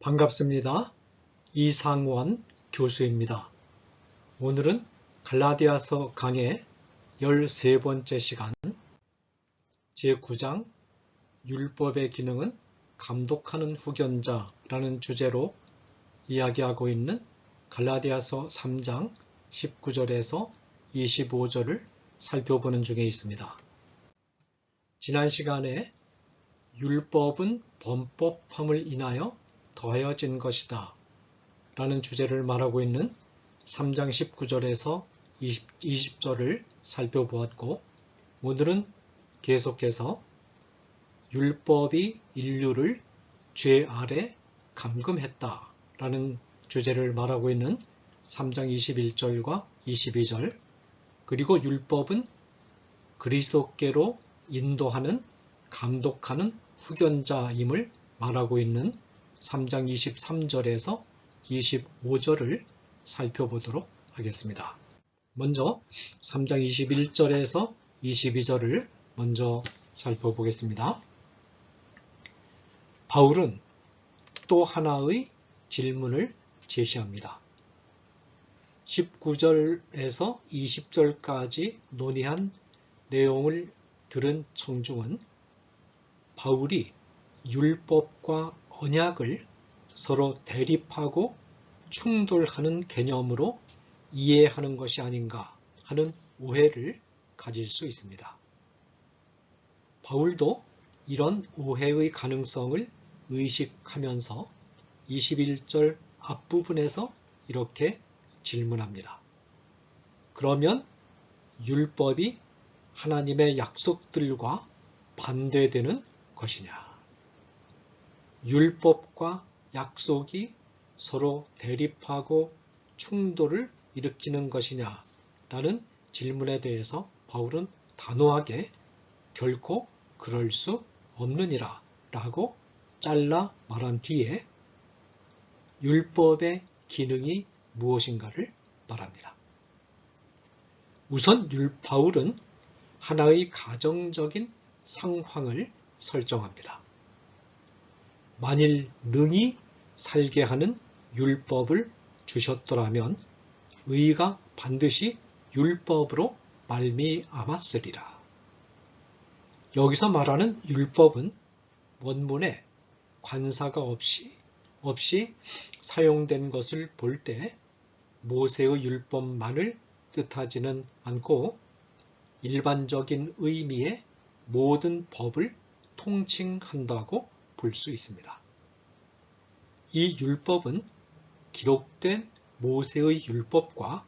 반갑습니다. 이상원 교수입니다. 오늘은 갈라디아서 강의 13번째 시간 제9장 율법의 기능은 감독하는 후견자라는 주제로 이야기하고 있는 갈라디아서 3장 19절에서 25절을 살펴보는 중에 있습니다. 지난 시간에 율법은 범법함을 인하여 더해진 것이다 라는 주제를 말하고 있는 3장 19절에서 20절을 살펴보았고, 오늘은 계속해서 율법이 인류를 죄 아래 감금했다 라는 주제를 말하고 있는 3장 21절과 22절, 그리고 율법은 그리스도께로 인도하는 감독하는 후견자임을 말하고 있는 3장 23절에서 25절을 살펴보도록 하겠습니다. 먼저 3장 21절에서 22절을 먼저 살펴보겠습니다. 바울은 또 하나의 질문을 제시합니다. 19절에서 20절까지 논의한 내용을 들은 청중은 바울이 율법과 언약을 서로 대립하고 충돌하는 개념으로 이해하는 것이 아닌가 하는 오해를 가질 수 있습니다. 바울도 이런 오해의 가능성을 의식하면서 21절 앞부분에서 이렇게 질문합니다. 그러면 율법이 하나님의 약속들과 반대되는 것이냐? 율법과 약속이 서로 대립하고 충돌을 일으키는 것이냐? 라는 질문에 대해서 바울은 단호하게 결코 그럴 수 없느니라 라고 잘라 말한 뒤에 율법의 기능이 무엇인가를 말합니다. 우선 바울은 하나의 가정적인 상황을 설정합니다. 만일 능히 살게 하는 율법을 주셨더라면 의가 반드시 율법으로 말미암았으리라. 여기서 말하는 율법은 원문에 관사가 없이 사용된 것을 볼 때 모세의 율법만을 뜻하지는 않고 일반적인 의미의 모든 법을 통칭한다고 볼 수 있습니다. 이 율법은 기록된 모세의 율법과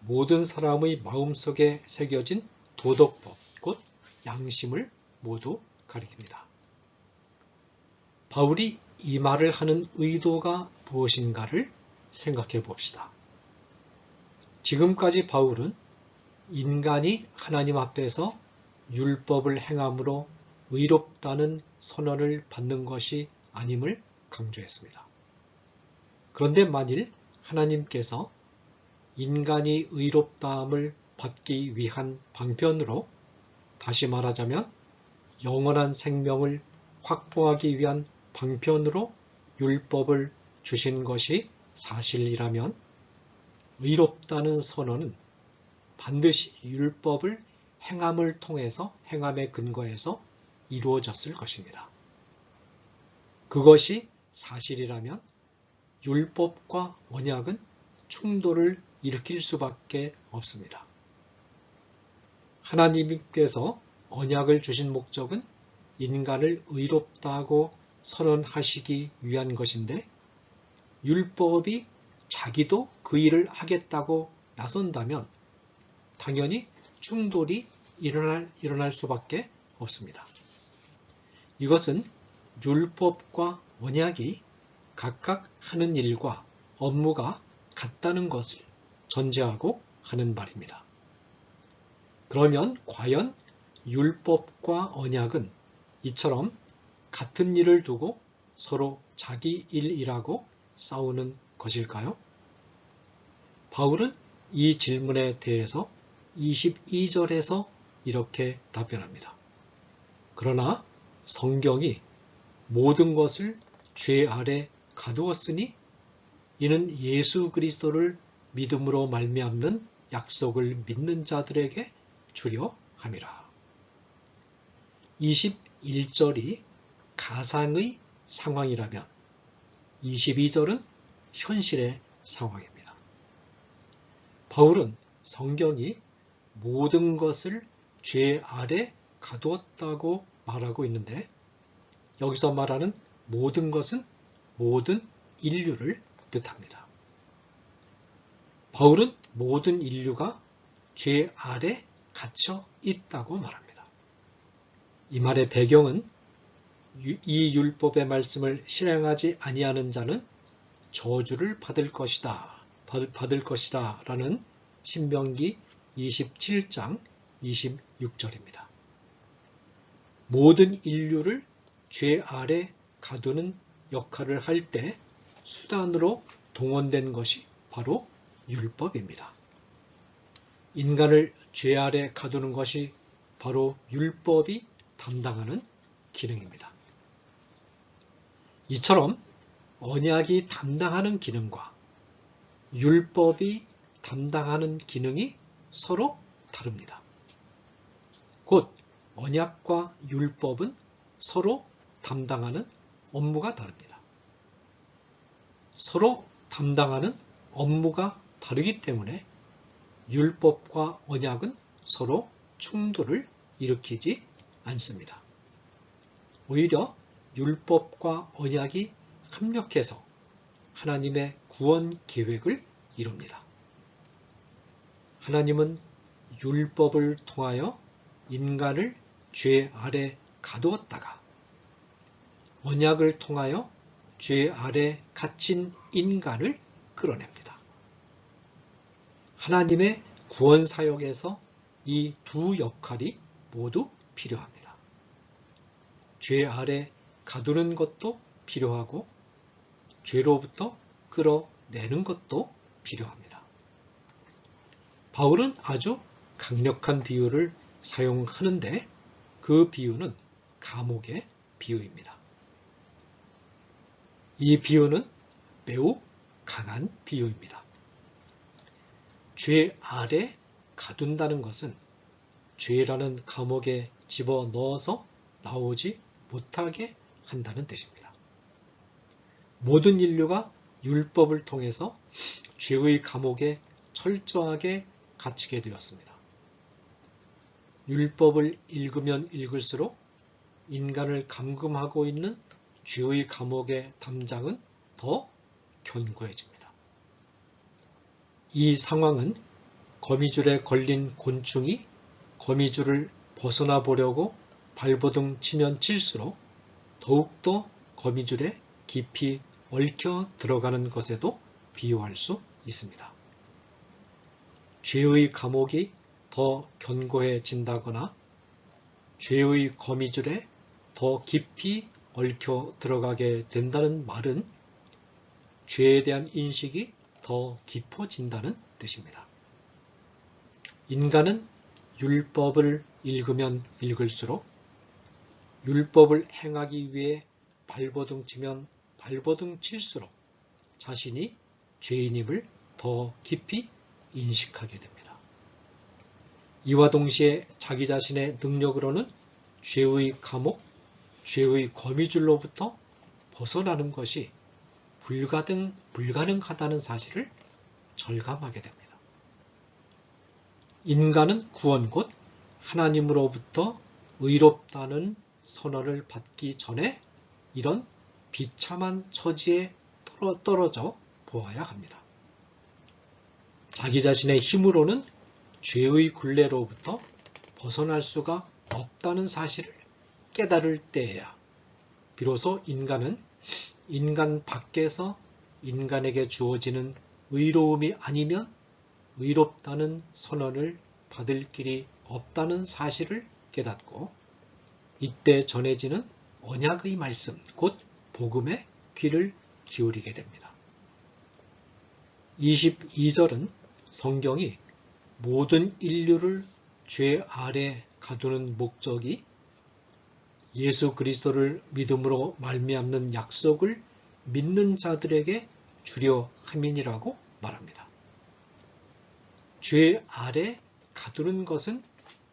모든 사람의 마음속에 새겨진 도덕법, 곧 양심을 모두 가리킵니다. 바울이 이 말을 하는 의도가 무엇인가를 생각해 봅시다. 지금까지 바울은 인간이 하나님 앞에서 율법을 행함으로 의롭다는 선언을 받는 것이 아님을 강조했습니다. 그런데 만일 하나님께서 인간이 의롭다함을 받기 위한 방편으로, 다시 말하자면 영원한 생명을 확보하기 위한 방편으로 율법을 주신 것이 사실이라면 의롭다는 선언은 반드시 율법을 행함을 통해서, 행함에 근거해서 이루어졌을 것입니다. 그것이 사실이라면 율법과 언약은 충돌을 일으킬 수밖에 없습니다. 하나님께서 언약을 주신 목적은 인간을 의롭다고 선언하시기 위한 것인데, 율법이 자기도 그 일을 하겠다고 나선다면 당연히 충돌이 일어날 수밖에 없습니다. 이것은 율법과 언약이 각각 하는 일과 업무가 같다는 것을 전제하고 하는 말입니다. 그러면 과연 율법과 언약은 이처럼 같은 일을 두고 서로 자기 일이라고 싸우는 것일까요? 바울은 이 질문에 대해서 22절에서 이렇게 답변합니다. 그러나 성경이 모든 것을 죄 아래 가두었으니 이는 예수 그리스도를 믿음으로 말미암는 약속을 믿는 자들에게 주려 함이라. 21절이 가상의 상황이라면 22절은 현실의 상황입니다. 바울은 성경이 모든 것을 죄 아래 가두었다고 말하고 있는데 여기서 말하는 모든 것은 모든 인류를 뜻합니다. 바울은 모든 인류가 죄 아래 갇혀 있다고 말합니다. 이 말의 배경은 이 율법의 말씀을 실행하지 아니하는 자는 저주를 받을 것이다 라는 신명기 27장 26절입니다. 모든 인류를 죄 아래 가두는 역할을 할 때 수단으로 동원된 것이 바로 율법입니다. 인간을 죄 아래 가두는 것이 바로 율법이 담당하는 기능입니다. 이처럼 언약이 담당하는 기능과 율법이 담당하는 기능이 서로 다릅니다. 곧 언약과 율법은 서로 담당하는 업무가 다릅니다. 서로 담당하는 업무가 다르기 때문에 율법과 언약은 서로 충돌을 일으키지 않습니다. 오히려 율법과 언약이 합력해서 하나님의 구원 계획을 이룹니다. 하나님은 율법을 통하여 인간을 죄 아래 가두었다가 언약을 통하여 죄 아래 갇힌 인간을 끌어냅니다. 하나님의 구원 사역에서 이 두 역할이 모두 필요합니다. 죄 아래 가두는 것도 필요하고 죄로부터 끌어내는 것도 필요합니다. 바울은 아주 강력한 비유를 사용하는데 그 비유는 감옥의 비유입니다. 이 비유는 매우 강한 비유입니다. 죄 아래 가둔다는 것은 죄라는 감옥에 집어넣어서 나오지 못하게 한다는 뜻입니다. 모든 인류가 율법을 통해서 죄의 감옥에 철저하게 갇히게 되었습니다. 율법을 읽으면 읽을수록 인간을 감금하고 있는 죄의 감옥의 담장은 더 견고해집니다. 이 상황은 거미줄에 걸린 곤충이 거미줄을 벗어나 보려고 발버둥 치면 칠수록 더욱더 거미줄에 깊이 얽혀 들어가는 것에도 비유할 수 있습니다. 죄의 감옥이 더 견고해진다거나 죄의 거미줄에 더 깊이 얽혀 들어가게 된다는 말은 죄에 대한 인식이 더 깊어진다는 뜻입니다. 인간은 율법을 읽으면 읽을수록 율법을 행하기 위해 발버둥 치면 발버둥 칠수록 자신이 죄인임을 더 깊이 인식하게 됩니다. 이와 동시에 자기 자신의 능력으로는 죄의 감옥, 죄의 거미줄로부터 벗어나는 것이 불가능하다는 사실을 절감하게 됩니다. 인간은 구원 곧 하나님으로부터 의롭다는 선언을 받기 전에 이런 비참한 처지에 떨어져 보아야 합니다. 자기 자신의 힘으로는 죄의 굴레로부터 벗어날 수가 없다는 사실을 깨달을 때에야 비로소 인간은 인간 밖에서 인간에게 주어지는 의로움이 아니면 의롭다는 선언을 받을 길이 없다는 사실을 깨닫고 이때 전해지는 언약의 말씀, 곧 복음의 귀를 기울이게 됩니다. 22절은 성경이 모든 인류를 죄 아래 가두는 목적이 예수 그리스도를 믿음으로 말미암는 약속을 믿는 자들에게 주려 함이니라고 말합니다. 죄 아래 가두는 것은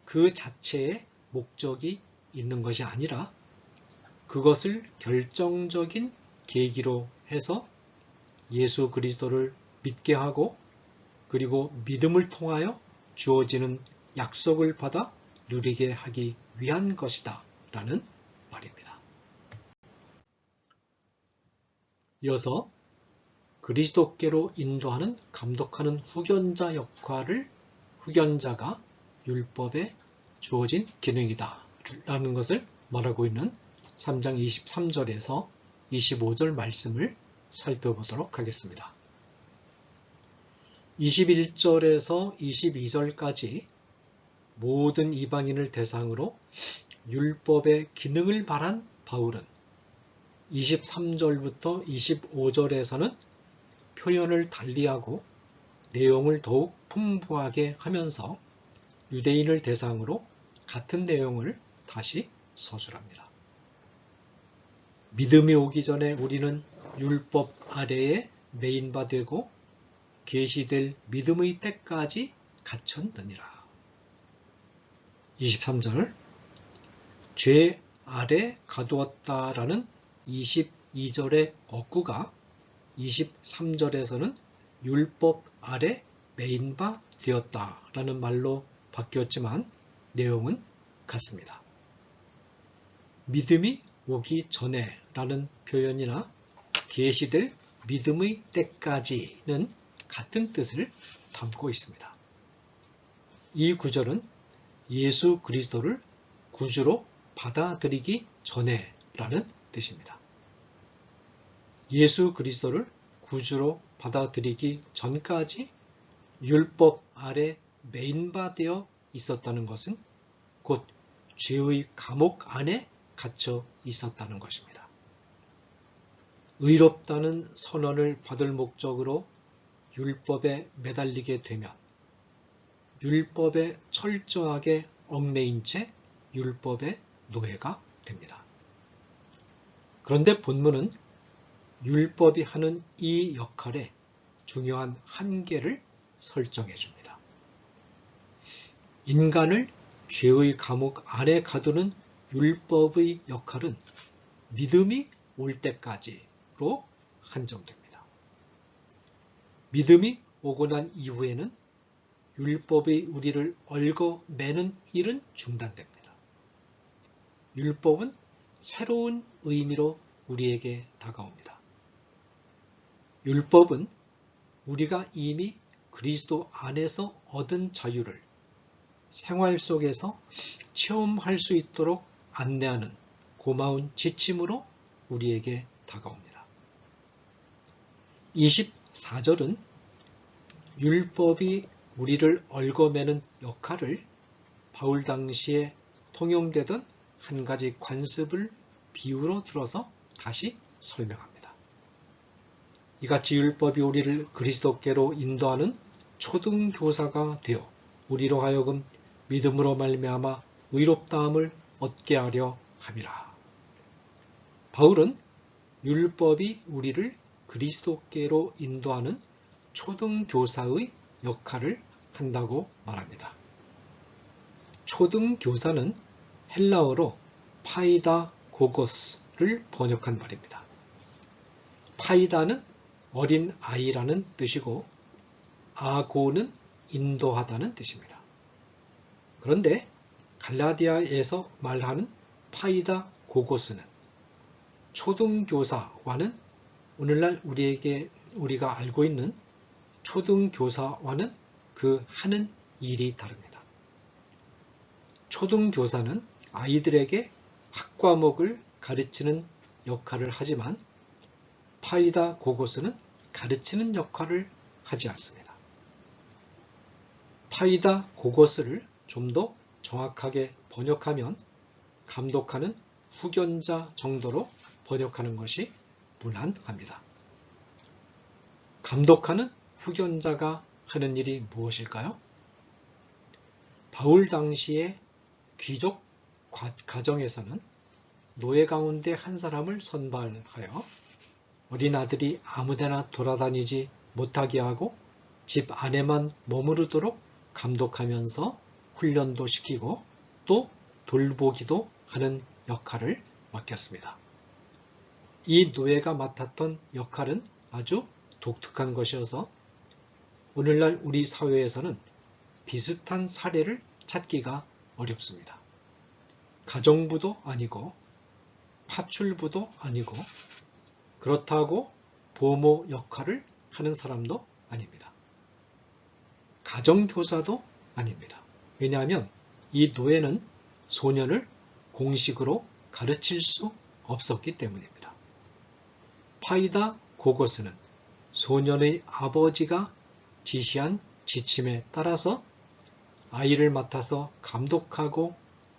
그 자체의 목적이 있는 것이 아니라 그것을 결정적인 계기로 해서 예수 그리스도를 믿게 하고 그리고 믿음을 통하여 주어지는 약속을 받아 누리게 하기 위한 것이다 라는 말입니다. 이어서 그리스도께로 인도하는 감독하는 후견자 역할을 후견자가 율법에 주어진 기능이다 라는 것을 말하고 있는 3장 23절에서 25절 말씀을 살펴보도록 하겠습니다. 21절에서 22절까지 모든 이방인을 대상으로 율법의 기능을 말한 바울은 23절부터 25절에서는 표현을 달리하고 내용을 더욱 풍부하게 하면서 유대인을 대상으로 같은 내용을 다시 서술합니다. 믿음이 오기 전에 우리는 율법 아래에 매인바 되고 계시될 믿음의 때까지 갇혔느니라. 23절 죄 아래 가두었다라는 22절의 어구가 23절에서는 율법 아래 매인바 되었다라는 말로 바뀌었지만 내용은 같습니다. 믿음이 오기 전에 라는 표현이나 계시될 믿음의 때까지는 같은 뜻을 담고 있습니다. 이 구절은 예수 그리스도를 구주로 받아들이기 전에 라는 뜻입니다. 예수 그리스도를 구주로 받아들이기 전까지 율법 아래 매인바되어 있었다는 것은 곧 죄의 감옥 안에 갇혀 있었다는 것입니다. 의롭다는 선언을 받을 목적으로 율법에 매달리게 되면 율법에 철저하게 얽매인 채 율법의 노예가 됩니다. 그런데 본문은 율법이 하는 이 역할에 중요한 한계를 설정해 줍니다. 인간을 죄의 감옥 안에 가두는 율법의 역할은 믿음이 올 때까지로 한정됩니다. 믿음이 오고 난 이후에는 율법이 우리를 얽어매는 일은 중단됩니다. 율법은 새로운 의미로 우리에게 다가옵니다. 율법은 우리가 이미 그리스도 안에서 얻은 자유를 생활 속에서 체험할 수 있도록 안내하는 고마운 지침으로 우리에게 다가옵니다. 24절은 율법이 우리를 얽어매는 역할을 바울 당시에 통용되던 한 가지 관습을 비유로 들어서 다시 설명합니다. 이같이 율법이 우리를 그리스도께로 인도하는 초등교사가 되어 우리로 하여금 믿음으로 말미암아 의롭다함을 얻게 하려 함이라. 바울은 율법이 우리를 그리스도께로 인도하는 초등교사의 역할을 한다고 말합니다. 초등교사는 헬라어로 파이다 고고스를 번역한 말입니다. 파이다는 어린 아이라는 뜻이고 아고는 인도하다는 뜻입니다. 그런데 갈라디아에서 말하는 파이다 고고스는 초등교사와는 오늘날 우리가 알고 있는 초등교사와는 그 하는 일이 다릅니다. 초등교사는 아이들에게 학과목을 가르치는 역할을 하지만 파이다 고고스는 가르치는 역할을 하지 않습니다. 파이다 고고스를 좀 더 정확하게 번역하면 감독하는 후견자 정도로 번역하는 것이 무난합니다. 감독하는 후견자가 하는 일이 무엇일까요? 바울 당시의 귀족 가정에서는 노예 가운데 한 사람을 선발하여 어린 아들이 아무데나 돌아다니지 못하게 하고 집 안에만 머무르도록 감독하면서 훈련도 시키고 또 돌보기도 하는 역할을 맡겼습니다. 이 노예가 맡았던 역할은 아주 독특한 것이어서 오늘날 우리 사회에서는 비슷한 사례를 찾기가 어렵습니다. 가정부도 아니고 파출부도 아니고 그렇다고 보모 역할을 하는 사람도 아닙니다. 가정교사도 아닙니다. 왜냐하면 이 노예는 소년을 공식으로 가르칠 수 없었기 때문입니다. 파이다 고고스는 소년의 아버지가 지시한 지침에 따라서 아이를 맡아서 감독하고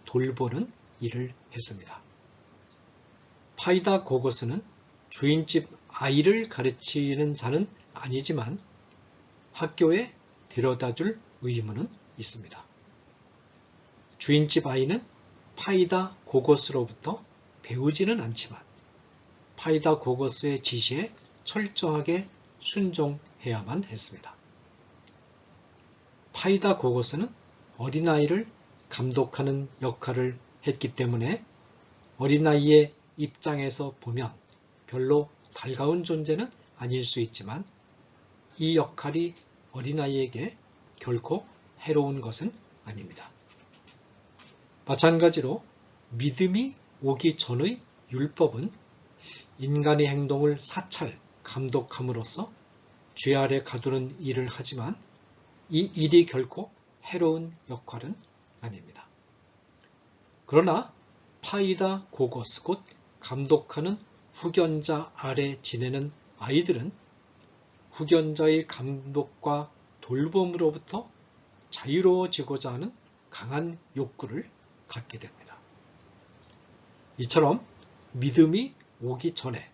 돌보는 일을 했습니다. 파이다 고고스는 주인집 아이를 가르치는 자는 아니지만 학교에 데려다줄 의무는 있습니다. 주인집 아이는 파이다 고고스로부터 배우지는 않지만 파이다 고고스의 지시에 철저하게 순종해야만 했습니다. 파이다 고고스는 어린아이를 감독하는 역할을 했기 때문에 어린아이의 입장에서 보면 별로 달가운 존재는 아닐 수 있지만 이 역할이 어린아이에게 결코 해로운 것은 아닙니다. 마찬가지로 믿음이 오기 전의 율법은 인간의 행동을 사찰, 감독함으로써 죄 아래 가두는 일을 하지만 이 일이 결코 해로운 역할은 아닙니다. 그러나 파이다 고고스 곧 감독하는 후견자 아래 지내는 아이들은 후견자의 감독과 돌봄으로부터 자유로워지고자 하는 강한 욕구를 갖게 됩니다. 이처럼 믿음이 오기 전에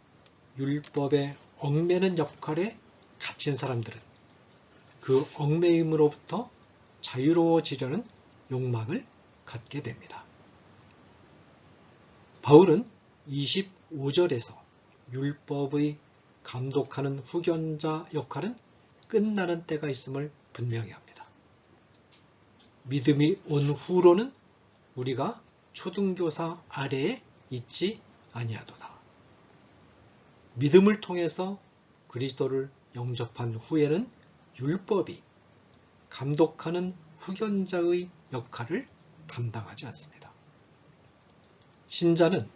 율법에 얽매는 역할에 갇힌 사람들은 그 얽매임으로부터 자유로워지려는 욕망을 갖게 됩니다. 바울은 25절에서 율법의 감독하는 후견자 역할은 끝나는 때가 있음을 분명히 합니다. 믿음이 온 후로는 우리가 초등교사 아래에 있지 아니하도다. 믿음을 통해서 그리스도를 영접한 후에는 율법이 감독하는 후견자의 역할을 담당하지 않습니다. 신자는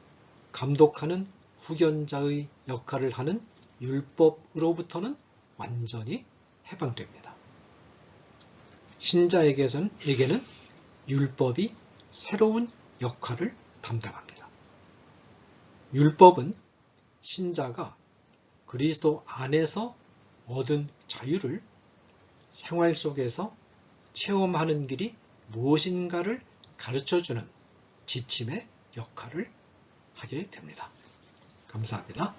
감독하는 후견자의 역할을 하는 율법으로부터는 완전히 해방됩니다. 신자에게는 율법이 새로운 역할을 담당합니다. 율법은 신자가 그리스도 안에서 얻은 자유를 생활 속에서 체험하는 길이 무엇인가를 가르쳐주는 지침의 역할을 하게 됩니다. 감사합니다.